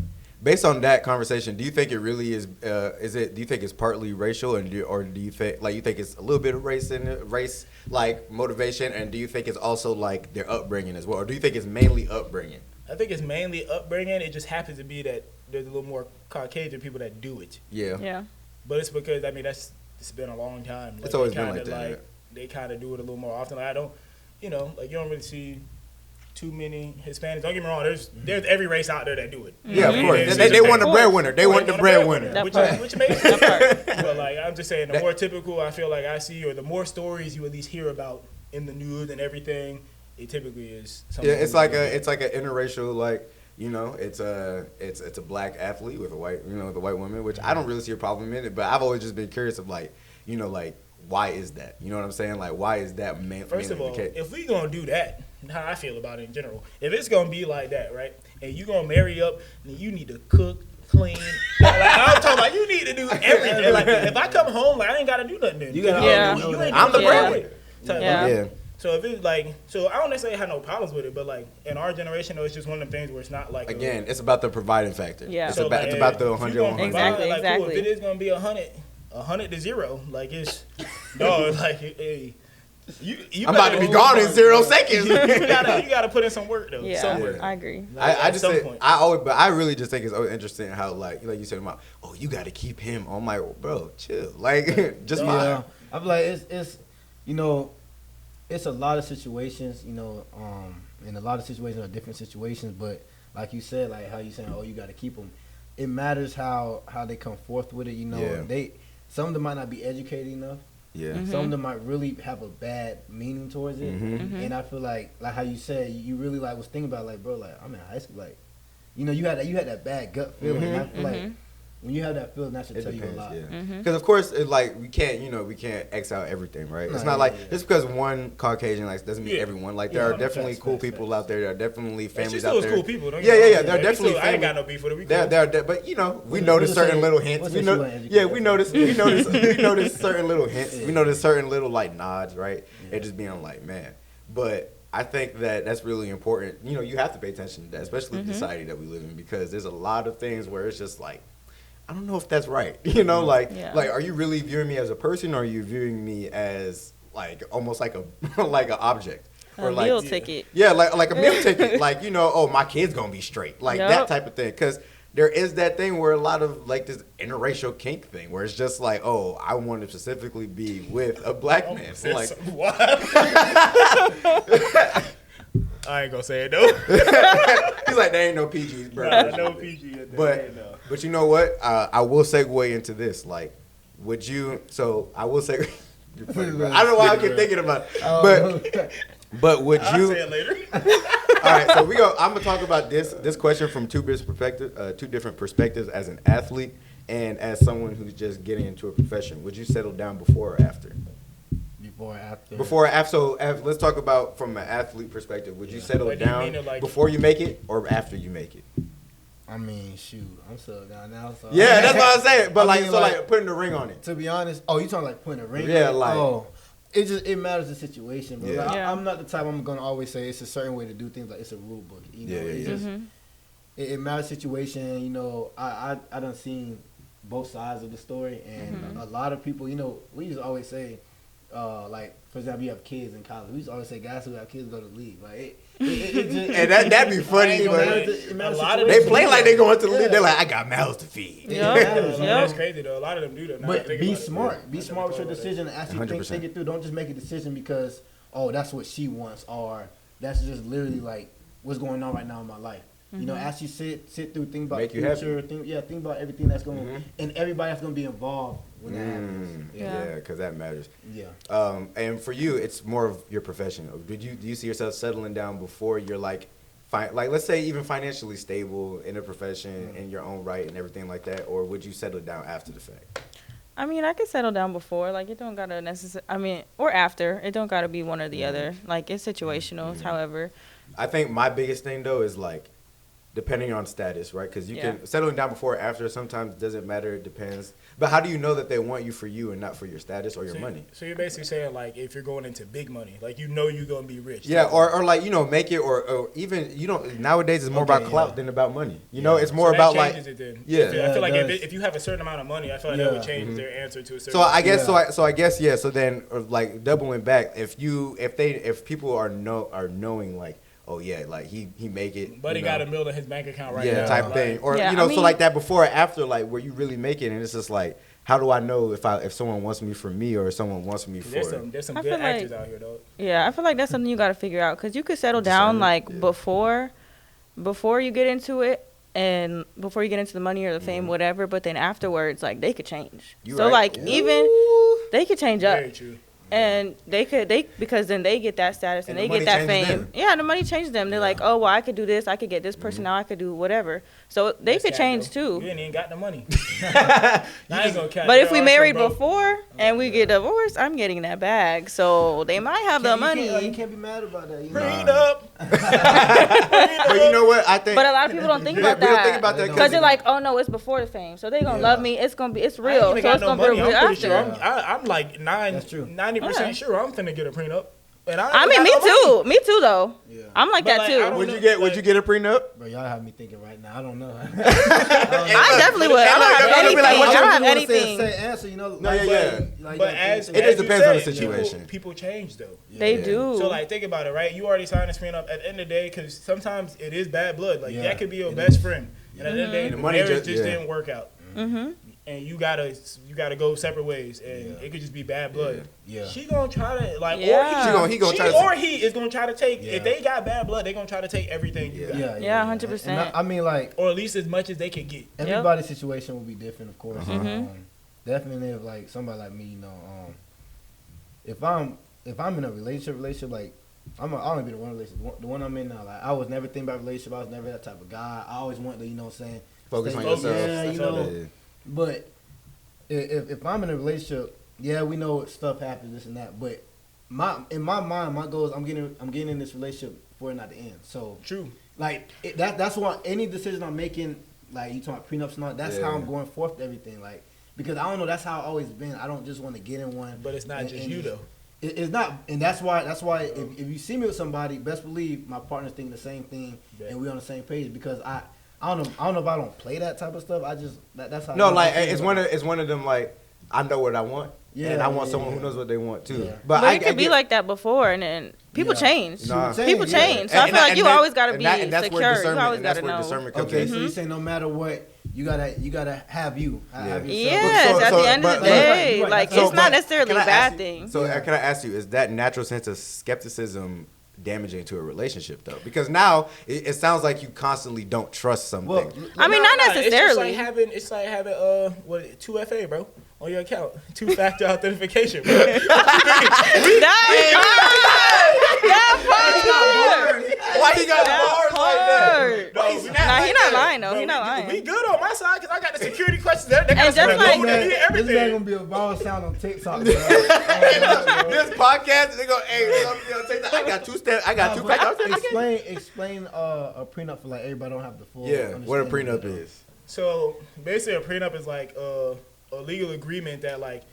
based on that conversation, do you think it really is? Do you think it's partly racial, and or do you think it's a little bit of race in it, race like motivation, and do you think it's also like their upbringing as well, or do you think it's mainly upbringing? I think it's mainly upbringing. It just happens to be that there's a little more Caucasian people that do it. Yeah. Yeah. But it's because it's been a long time. Like, It's always they been kinda, like that, yeah. They kind of do it a little more often. Like I don't, you know, like you don't really see too many Hispanics. Don't get me wrong. There's every race out there that do it. Yeah, of Mhm. course. It's They just want the that- breadwinner. They want the breadwinner. That Which, part. which makes That part. But like I'm just saying, the more typical I feel like I see, or the more stories you at least hear about in the news and everything, it typically is. Yeah, it's like an interracial, like, you know, it's a black athlete with a white, you know, the white woman, which I don't really see a problem in it, but I've always just been curious of like, you know, like why is that? You know what I'm saying? Like why is that First of mainly all, the case? if we gonna do that, how I feel about it in general, if it's gonna be like that, right, and you gonna marry up, then you need to cook, clean. Like I'm talking about, you need to do everything. Like if I come home, like I ain't gotta do nothing. Then. You gotta Yeah. You ain't I'm the doing breadwinner. nothing. Yeah. Yeah. So if it's like, so I don't necessarily have no problems with it, but like in our generation, though, it's just one of them things where it's not like Again, it's about the providing factor. Yeah. It's So, about like, it's about the if you 100 gonna on 100. Exactly. provide, like, cool, if exactly. it is gonna be 100 to 0, like it's no, like hey, you I'm about to be gone in 0 seconds. you gotta put in some work though. Yeah. Somewhere. I agree. Like, I at just some say, point. but I really just think it's always interesting how like you said about, oh, you got to keep him. I'm like, bro, chill. Like just Yeah, I feel like it's you know, it's a lot of situations, you know, and a lot of situations are different situations. But like you said, like how you saying, oh, you got to keep them. It matters how they come forth with it. You know, Yeah. some of them might not be educated enough. yeah. Mm-hmm. Some of them might really have a bad meaning towards it. Mhm. And I feel like how you said, you really like was thinking about like, bro, like I'm in high school, like, you know, you had that bad gut feeling. And I feel like when you have that feeling, that should It tell you a depends, lot. yeah. Because of course, it, like we can't X out everything, right? It's No, not like yeah. just because one Caucasian like doesn't mean Yeah. everyone. Like Yeah, there are 100%, definitely cool facts, people facts. out there. There are definitely She families still out is there. cool people. Don't Yeah, get me yeah, wrong. they're We definitely still, I ain't family. got no beef with it. We cool. They're, but you know, we What- notice what's certain it- little hints. what's We it know, you want yeah, educated we from? notice certain little hints. We notice certain little like nods, right? It just being like, man, but. I think that that's really important. You know, you have to pay attention to that, especially the society that we live in, because there's a lot of things where it's just like, I don't know if that's right. You know, like, Yeah. like, are you really viewing me as a person, or are you viewing me as like almost like a like an object, A like meal ticket. yeah, like a meal ticket, like you know, oh, my kid's gonna be straight, like that Yup. type of thing, because. There is that thing where a lot of like this interracial kink thing where it's just like, oh, I want to specifically be with a black man. So, like, What? I ain't gonna say it though. he's like, there ain't no PGs, bro. No PG. in there. But No. but you know what? I will segue into this. Like, would you? So I will say. You're funny, bro. I don't know why I keep thinking about it. But would I'll you? say it later. All right, so I'm gonna talk about this question from two different perspectives as an athlete and as someone who's just getting into a profession. Would you settle down before or after? Before or after? Before or after? So let's talk about from an athlete perspective. Would you settle What do you down mean to, like- before you make it or after you make it? I mean, shoot, I'm settled down now. So Yeah, that's what I'm saying. But I like, mean, so like- like putting the ring on it. To be honest, you talking like putting a ring? Yeah, on it? like- Oh, it matters the situation, bro. Yeah. Like, Yeah. I'm not the type I'm gonna always say it's a certain way to do things. Like it's a rule book. You know, Yeah, it's yeah. just it matters situation. You know, I done seen both sides of the story, and a lot of people. You know, we used to always say, like for example, you have kids in college. We used to always say guys who have kids go to the league. Like it just, And that'd be funny, it but matters- it matters A lot of they situation. play like they going to the league. Yeah. They're like, I got mouths to feed. Yeah. It matters, Yep. That's crazy though. A lot of them do that. Now I But think be about it. smart. Be I smart with never your thought about decision and actually 100%. think it through. Don't just make a decision because, oh, that's what she wants or that's just literally like what's going on right now in my life. You know, as you sit through, think about Make the you happy. future, think about everything that's going and everybody that's going to be involved when that happens. Yeah, because that matters. Yeah. And for you, it's more of your profession. Do you see yourself settling down before you're like like let's say even financially stable in a profession in your own right and everything like that, or would you settle down after the fact? I mean, I could settle down before. Like, it don't gotta or after. It don't gotta be one or the other. Like, it's situational. However, I think my biggest thing though is like depending on status, right? Because you can settling down before or after sometimes doesn't matter. It depends. But how do you know that they want you for you and not for your status or your money? So you're basically saying like if you're going into big money, like you know you're gonna be rich. Yeah, or like make it, or even nowadays it's more about clout than about money. You know, it's more about like it then. Yeah. I feel like if you have a certain amount of money, I feel like that would change their answer to a certain. So I guess so then like doubling back, if people are knowing like, oh yeah, like he make it, but he got $1 million in his bank account right now, yeah, type thing, or so like that before or after, like where you really make it, and it's just like, how do I know if someone wants me for me or if someone wants me for? There's some good actors out here though. Yeah, I feel like that's something you got to figure out, because you could settle down like before you get into it, and before you get into the money or the fame, whatever. But then afterwards, like they could change. Even they could change up. Very true. And because then they get that status and they the get that money changes fame. them. Yeah, the money changes them. They're like, oh, well, I could do this. I could get this person now. I could do whatever. So they could change too. You ain't even got the money. I ain't gonna catch. But if we married before and we get divorced, I'm getting that bag. So they might have the money. You can't be mad about that. Prenup. But you know what? I think. But a lot of people don't think about we don't think that. about that Because they're like, oh no, it's before the fame. So they're gonna love me. It's real. I ain't even So got it's no gonna be money. real I'm pretty sure. after. I'm like 90% sure I'm finna get a prenup. And I mean, me too. Me too, though. Yeah. I'm like that too. Would you get a prenup? Bro, y'all have me thinking right now. I don't know. I definitely would. I don't have anything. I don't have anything. Say answer, you know. No, yeah. But as It just as you depends on the said, situation. People change though. They do. So like, think about it, right? You already signed a prenup. At the end of the day, because sometimes it is bad blood. Like that could be your best friend, and at the end of the day, the money marriage just didn't work out. Mm-hmm. And you gotta go separate ways, and it could just be bad blood. Yeah. She gonna try to like, Yeah. or he gonna try to. he is gonna try to take. If they got bad blood, they gonna try to take everything you got. Yeah, 100%. I mean, like, Or at least as much as they can get. everybody's situation will be different, of course. Mm-hmm. Definitely, if like somebody like me, you know, if I'm in a relationship, like I'll only be the one relationship, the one I'm in now. Like I was never thinking about relationship. I was never that type of guy. I always wanted to, you know what I'm saying, Focus on stay- yourself. Yeah, you know. Yeah. But if I'm in a relationship, yeah, we know stuff happens, this and that. But in my mind, my goal is I'm getting in this relationship for it not to end. So True. like that's why any decision I'm making, like you talking about prenups and all, that's how I'm going forth to everything. Like because I don't know, that's how I've always been. I don't just want to get in one. But it's not just you though. It's not, and that's why if you see me with somebody, best believe my partner's thinking the same thing, and we on the same page. Because I don't know if I don't play that type of stuff. I just that's how. No, like it's one of them. Like I know what I want, and I want someone who knows what they want too. Yeah. But it could be like that before, and then people change. Nah. People change. So I feel like you always gotta be secure. You always gotta know. Discernment comes Okay, in. so you say no matter what, you gotta have you. Have yourself. Yes, at the end of the day, like it's not necessarily a bad thing. So can I ask you, is that natural sense of skepticism damaging to a relationship though? Because now it sounds like you constantly don't trust something. Well, I mean, not necessarily. It's like having 2FA, bro, on your account, 2-factor authentication, bro. Why he got bars like that? Nah, he not lying though. He not lying. We good on my side because I got the security questions. They got And just like everything. This man gonna be a viral sound on TikTok. Bro. This podcast, they go, hey, I got two steps. I got two factors. Explain a prenup for like everybody don't have the full. Yeah, what a understanding. prenup is. So basically, a prenup is like a legal agreement that like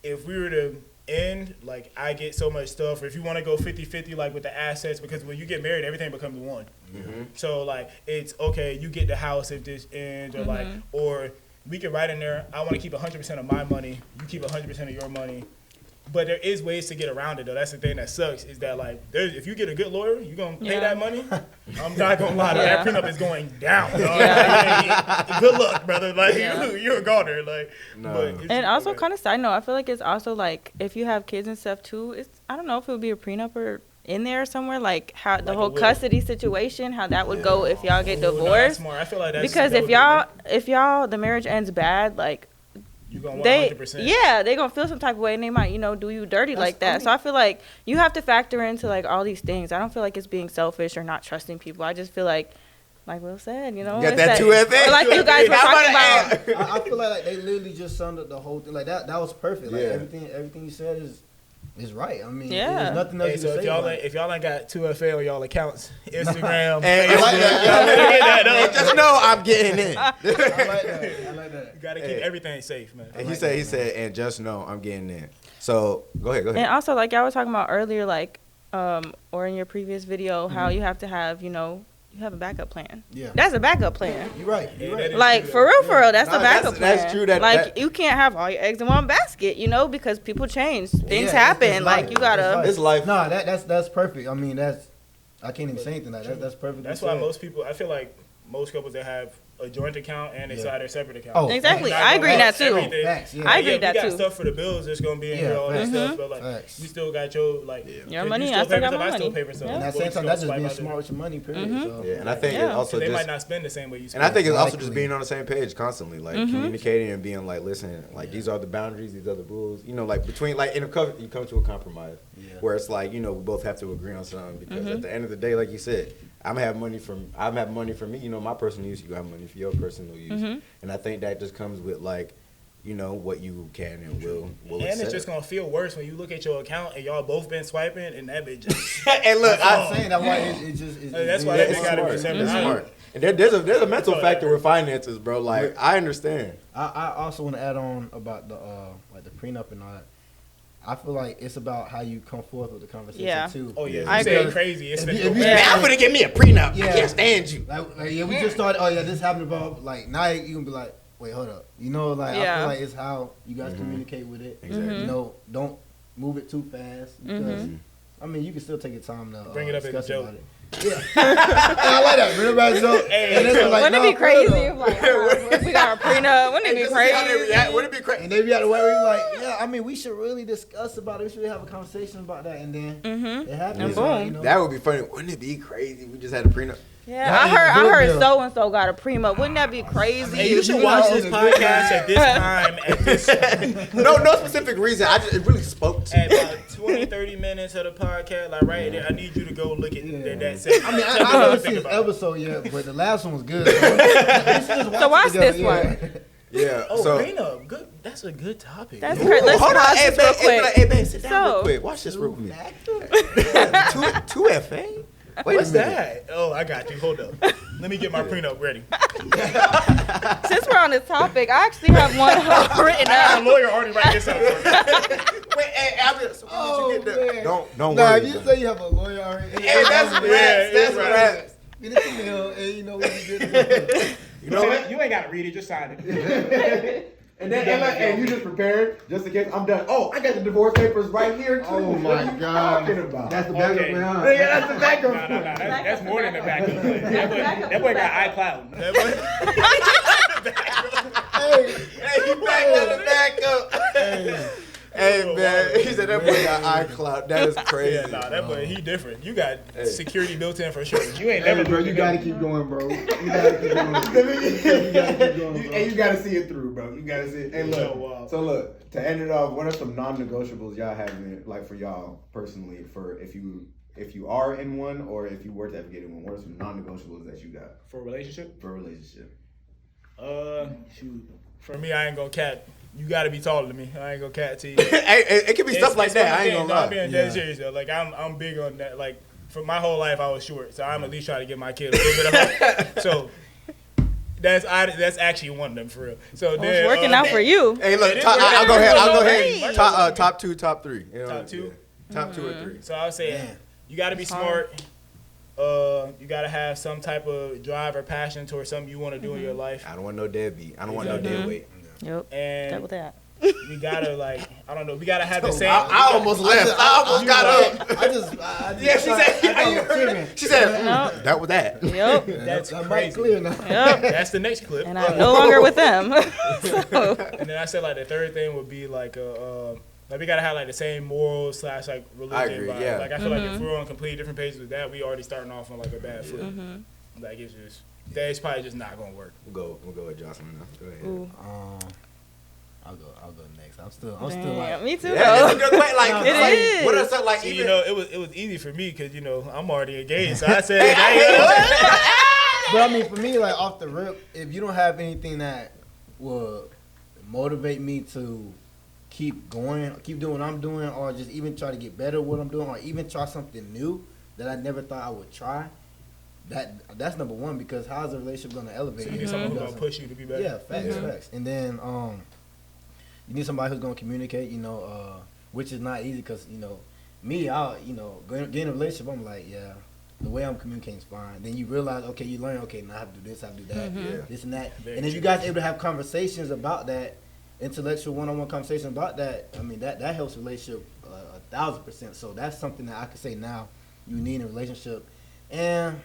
if we were to end, like I get so much stuff, or if you want to go 50-50 like with the assets, because when you get married, everything becomes one. Mm-hmm. So like it's okay, you get the house if this ends, or like, or we can write in there, I want to keep 100% of my money, you keep 100% of your money. But there is ways to get around it though. That's the thing that sucks, is that like if you get a good lawyer, you gonna pay that money. I'm not gonna lie, that prenup is going down. Good luck, brother. Like you're a goner. Like, no. And also, kind of side note, I feel like it's also like if you have kids and stuff too. It's I don't know if it would be a prenup or in there somewhere, like how the whole custody situation, how that would go if y'all get divorced. No, I feel like that's because if y'all the marriage ends bad, like You gonna want they 100%. yeah, they gonna feel some type of way, and they might, you know, do you dirty like that. So I feel like you have to factor into like all these things. I don't feel like it's being selfish or not trusting people. I just feel like Will said, you know, Got that 2FA. or like you guys were talking about. I feel like they literally just summed up the whole thing. Like that was perfect. Like everything you said is right. I mean, there's nothing else you so can say. if y'all ain't got 2FA on y'all accounts, Instagram, And Facebook, like that, that just know I'm getting in. I like that. you gotta keep everything safe, man. And he said, and just know I'm getting in. So go ahead. And also, like y'all were talking about earlier, like or in your previous video, how you have to have, you know, you have a backup plan. Yeah. That's a backup plan. You're right. Like, for real, that's a backup plan. That's true. You can't have all your eggs in one basket, you know, because people change. Things happen. It's Like, life. you gotta. It's life. No, that's perfect. I mean, I can't even say anything like that. That's perfect. That's why most people, I feel like most couples that have a joint account and they start their separate account. Oh, exactly. I agree that too. Facts, yeah. I agree that you too. got stuff for the bills that's gonna be in here, all that stuff, but like you still got your your money. I still got my money. I still pay for stuff. And at the same time, that's just being smart with your money, period. So. Yeah, and I think it also they just, might not spend the same way you spend. and I think it's also just being on the same page constantly, like communicating and being like, listen, like these are the boundaries, these are the rules, you know, like between like you come to a compromise where it's like, you know, we both have to agree on something because at the end of the day, like you said, I'm having money for me, you know, my personal use, you have money for your personal use. And I think that just comes with like, you know, what you can and will and accept. it's just gonna feel worse when you look at your account and y'all both been swiping and that bitch just And look, I'm saying that's why it just that's why that bitch gotta be separate. It's smart. And there's a mental factor with finances, bro. Like I understand. I also want to add on about the like the prenup and all that. I feel like it's about how you come forth with the conversation too. Oh yeah, I you say agree. crazy. It's I'm gonna give me a prenup. I can't stand you. Like we just started. Oh yeah, this happened about like now you can be like, wait, hold up. You know, like I feel like it's how you guys communicate with it. Exactly. You know, don't move it too fast because I mean you can still take your time to bring it up as a joke. Yeah, I like that. Bring it back joke. Hey, Wouldn't it be crazy if like we got a prenup? Wouldn't it be crazy? Wouldn't it be crazy? And they be at the way where like, yeah, I mean, we should really discuss about it. We should really have a conversation about that. And then it happens. And So, boom. you know. That would be funny. Wouldn't it be crazy? We just had a prenup. Yeah, I heard so and so got a prenup. Wouldn't that be crazy? Hey, you should watch this podcast at this time, at this No specific reason. It really spoke to at about 20, 30 minutes of the podcast. Like right there, I need you to go look at that segment. I mean, I haven't seen this episode yet, but the last one was good. So watch this one. Yeah. Oh, so prenup, good. That's a good topic. That's great. Let's hold on. pause Hey, this real quick. Hey, man, sit down So- real quick. Watch this real quick. 2FA? What's that? Oh, I got you. Hold up. Let me get my prenup ready. Since we're on this topic, I actually have one written I got a up. lawyer already write this up for me. Wait, hey, Albert, so when did you get man. Don't Nah, worry. if you say you have a lawyer already, Hey, that's raps. That's raps. get it to me, and you know what you did. You know what? You ain't got to read it. Just sign it. And then you just prepared just in case I'm done. Oh, I got the divorce papers right here too. Oh my What you God. talking about? That's the backup Okay. plan. Huh? Yeah, that's the backup. No. That's more than the backup plan. That boy got iCloud. Hey, he backed out the backup. Hey, man, he said that boy got iCloud. That is crazy. Yeah, that boy, he different. You got security built in for sure. You ain't Hey, never bro, doing you it. gotta keep going, bro. You gotta keep going. And you gotta see it through, bro. You gotta see it. Hey, look. Oh, wow. So look, to end it off, what are some non-negotiables y'all have like for y'all personally for if you are in one or if you were to ever get in one? What are some non-negotiables that you got For a relationship? for a relationship? Shoot. For me, I ain't gonna cat. You gotta be taller than me. I ain't gonna cat to you. Hey, it could be stuff like that. I ain't gonna No, lie. I'm being dead serious though. Like I'm big on that. Like for my whole life, I was short, so I'm at least trying to give my kid a little bit of hope. So that's actually one of them for real. So Well, it's working out for you. Hey, look, It is I'll go ahead. I'll go Hey. ahead. Top 2, top 3. You know, Top 2? Top 2 or 3. So I would say you gotta be smart. You gotta have some type of drive or passion towards something you want to do in your life, I don't want no deadbeat. I don't want no dead weight. Yep. and Double that. we gotta we gotta have the same. I almost left. I almost got up. I just Yeah, she said, No. that was that. Yep. That's that mic crazy. clear now. Yep. That's the next clip. And I'm no longer with them. So, And then I said like the third thing would be like we gotta have like the same morals / like religion. I agree, vibe. yeah. Like I feel like if we're on completely different pages with that, we already starting off on like a bad foot. Like it's just that's probably just not gonna work. We'll go with Jocelyn now. Go ahead. ooh. I'll go next. I'm still Damn, like. me too. Yeah, it's a good way. Like, It like, is. what are some, like, See, even, it was easy for me because I'm already engaged. So I said, hey, But I mean, for me, like off the rip, if you don't have anything that will motivate me to keep going, keep doing what I'm doing, or just even try to get better at what I'm doing, or even try something new that I never thought I would try, that's number one. Because how's a relationship going to elevate so you you? need someone who's It gonna doesn't. push you to be better. Yeah, facts. And then you need somebody who's gonna communicate. Which is not easy because me, getting in a relationship, I'm like, yeah, the way I'm communicating is fine. Then you realize, okay, you learn, okay, now I have to do this, I have to do that, this and that. Very And then true. you guys able to have conversations about that, intellectual one-on-one conversation about that. I mean, that helps a relationship 1,000%. So that's something that I could say now you need in a relationship. And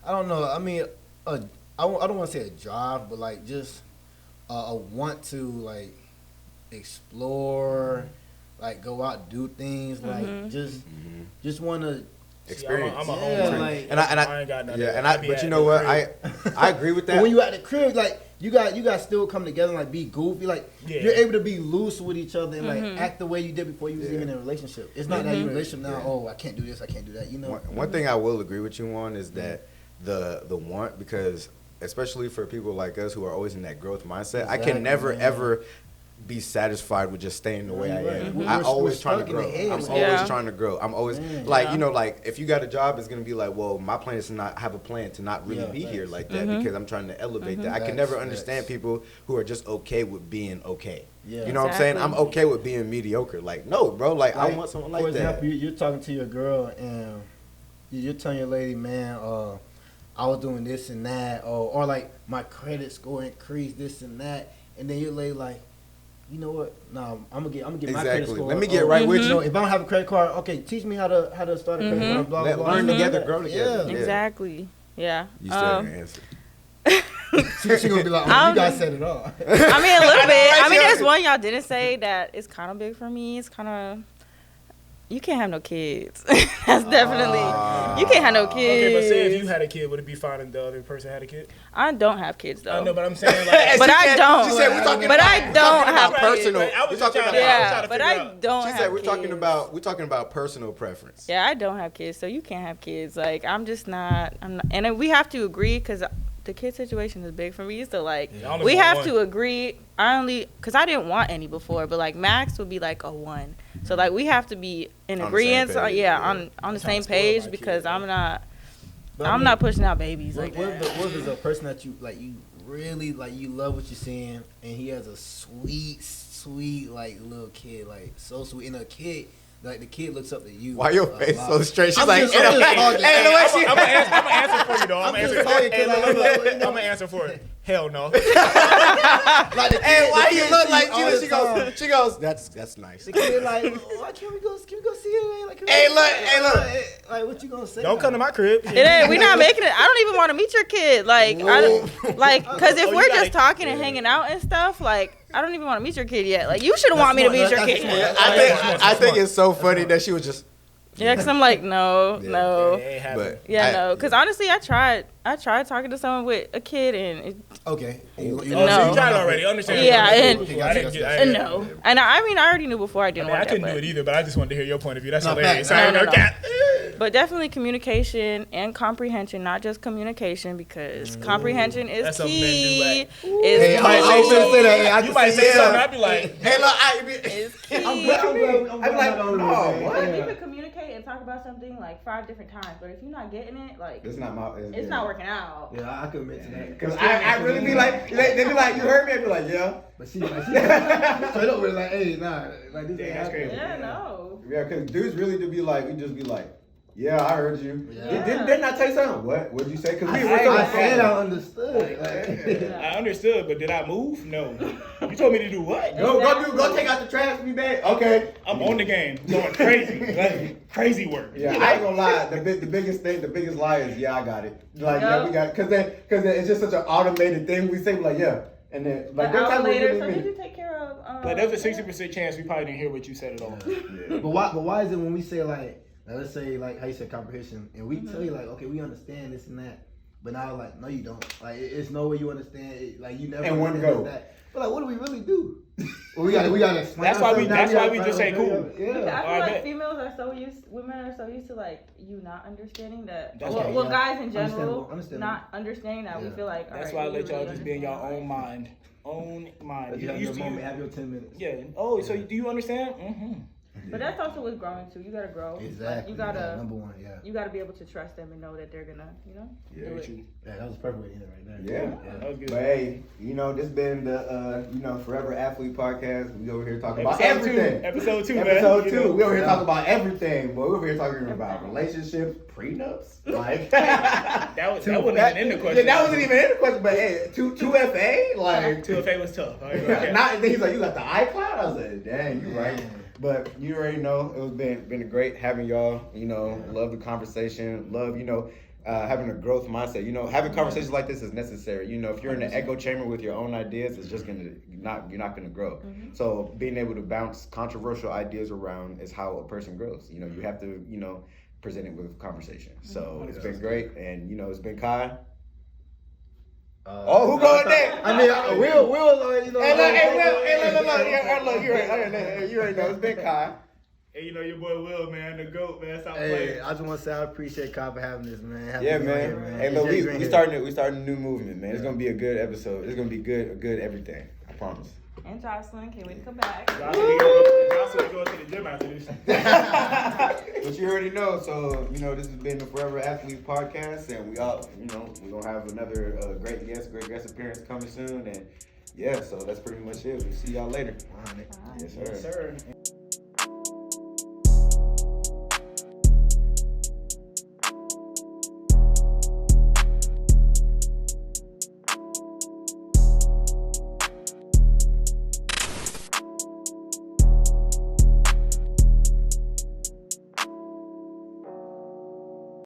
I don't know. I mean, I don't want to say a drive, but like just a want to like explore, like go out and do things, like just want to experience. I'm a Yeah, home like- And I ain't got nothing. yeah, and I be but at you the know what? crib. I agree with But that. when you at the crib, like you guys still come together and like be goofy, like Yeah. you're able to be loose with each other and like act the way you did before you was even in a relationship. It's not that you in a relationship now. Yeah. Oh, I can't do this, I can't do that. One thing I will agree with you on is that the want, because especially for people like us who are always in that growth mindset, I can Exactly, never man. ever be satisfied with just staying the way I Right. am. We're- I we're always trying to stuck in the grow. head, I'm man. always Yeah. trying to grow. I'm always Man. like, Yeah. like if you got a job, it's gonna be like, well, my plan is to not have a plan to not really Yeah, be here facts. like that because I'm trying to elevate that. I can Facts, never facts. understand people who are just okay with being okay. Yeah. You know what I'm saying? I'm Exactly. okay with being mediocre. Like, no, bro. Like I want someone like for that. example, you're talking to your girl and you're telling your lady, man, I was doing this and that, or like my credit score increased, this and that, and then your lady like, you know what? No, I'm gonna get my credit Exactly. score. Let me get right with you. If I don't have a credit card, okay, teach me how to start a credit card. Blah blah blah. Learn together, grow together. Yeah. Exactly. Yeah. You still have your answer. She gonna be like, oh, you guys said it all. I mean, a little bit. I mean, yeah. there's one y'all didn't say that it's kind of big for me. It's kind of, you can't have no kids. That's definitely, you can't have no kids. Okay, but say if you had a kid, would it be fine if the other person had a kid? I don't have kids though. I know, but I'm saying like. But I don't. She said we're talking But about, I don't have personal. Right, I was We're just talking trying about. to- Yeah, to but figure I out. don't She have said kids. we're talking about personal preference. Yeah, I don't have kids, so you can't have kids. Like, I'm not, and then we have to agree because the kid situation is big for me. So, like, Yeah, I only we want have one. to agree. Because I didn't want any before, but, like, max would be, like, a 1. So, like, we have to be in On the agreement. same page, Yeah, yeah. on the trying same to spoil page my because kid, I'm not, But I I'm mean, not pushing out babies. What Like, if there's a person that you like, you really like, you love what you're seeing, and he has a sweet like little kid, like so sweet, and a kid. Like the kid looks up to you. Why your a face lot. so straight? She's I'm like, just talking. hey, the way she. I'm gonna answer for you though. I'm I'm just answering. talking 'cause Hey, I look, love it. I'm gonna answer for it. Hell no. Like the Hey, kid- why the you kid look see like all you? the time. She goes. That's nice. The kid like, why can't we go see it? Like, Hey, look. Like, what you gonna say? Don't come to my crib. it ain't, we not making it. I don't even want to meet your kid. Like, because if Oh, you we're gotta- just talking and hanging out and stuff, like, I don't even want to meet your kid yet. Like, you shouldn't want me to meet your That's kid. smart. I think it's so funny that she was just. Yeah, because I'm like, no. It ain't happening. But Yeah, no. Because honestly, I tried talking to someone with a kid, and it, Okay. You Oh, so No. you tried already. Understand? Yeah, I and- didn't no. And I mean, I already knew before I I didn't mean, I want couldn't that. do it either, but I just wanted to hear your point of view. That's No, hilarious. facts. No, no, no. Okay. But definitely communication and comprehension, not just communication, because comprehension is That's something men key. do, Is Hey, I was gonna say that. Hey, I You can might say yeah. something, I'd be like, Hey, look, is key. I'm glad I'm like, not the only no, one saying what? that. Like, you could communicate and talk about something like 5 different times, but if you're not getting it, like, It's not my. it's not working out. Yeah, I could admit to that. Cause I really be like, they be like, you heard me? I be like, yeah. But she straight up was like, hey, nah, like this ain't that's happening. crazy. Yeah, no. Yeah, cause dudes really do be like, we just be like, yeah, I heard you. Yeah. Didn't I tell you something? What'd you say? Cause we were I said I understood. Like, I understood, but did I move? No. You told me to do what? Go take out the trash for me, babe. Okay. I'm on the game, going crazy. Like, crazy work. Yeah, I ain't gonna lie. The biggest lie is yeah, I got it. Like yeah, we got cause it's just such an automated thing. We say like yeah, and then like But that time we later, really so mean did it. you take care of? But there's a 60% chance we probably didn't hear what you said at all. but why is it when we say like let's say like how you said comprehension, and we tell you like, okay, we understand this and that, but now like no, you don't. Like it's no way you understand it. Like you never In one understand go. that. But like, what do we really do? We gotta explain. That's why we ourselves. just say cool. I feel I like bet. females are so used, women are so used to like you not understanding that. That's Well, okay, well yeah. guys in general Understandable. not understanding that. We Yeah. feel like That's all why I right, let you y'all really just be in your understand, own mind. Own mind. You have used your to moment. Have your 10 minutes. Yeah. Oh, so do you understand? Mm-hmm. But that's also with growing too. You gotta grow. Like, Exactly. you gotta. Number one. Yeah. You gotta be able to trust them and know that they're gonna, Yeah. do it. True. Yeah, that was perfect way to end it right there. Yeah. That was good. But hey, this been the Forever Athlete podcast. We over here talking about Episode everything. Episode 2, man. Episode You 2. know. We over here talking about everything, but we over here talking about relationships, prenups, like That wasn't even in the question. Yeah, that wasn't even in the question. But hey, 2FA, like 2FA was tough. All right, okay. not. He's like, you got the iCloud. I was like, dang, you right. But you already know it was been great having y'all. Love the conversation. Love having a growth mindset. Having conversations like this is necessary. If you're in the echo chamber with your own ideas, it's just you're not gonna grow. Mm-hmm. So being able to bounce controversial ideas around is how a person grows. You have to present it with conversation. So it's been great, and it's been Kai. Who going next? I mean, Will, Hey, look, you already know it's been Kai. Hey, your boy Will, man, the GOAT, man. Stop Hey, playing. I just want to say I appreciate Kai for having this, man. Happy Yeah, New man. Year, Hey, look, Jay we Green here. starting a new movement, man. It's gonna be a good episode. It's gonna be good everything. I promise. And Jocelyn, can't wait to come back. Jocelyn going to the gym after this. But you already know. So this has been the Forever Athlete podcast, and we all we're gonna have another great guest appearance coming soon, and yeah. So that's pretty much it. We'll see y'all later. All right. Yes, sir. Yes, sir.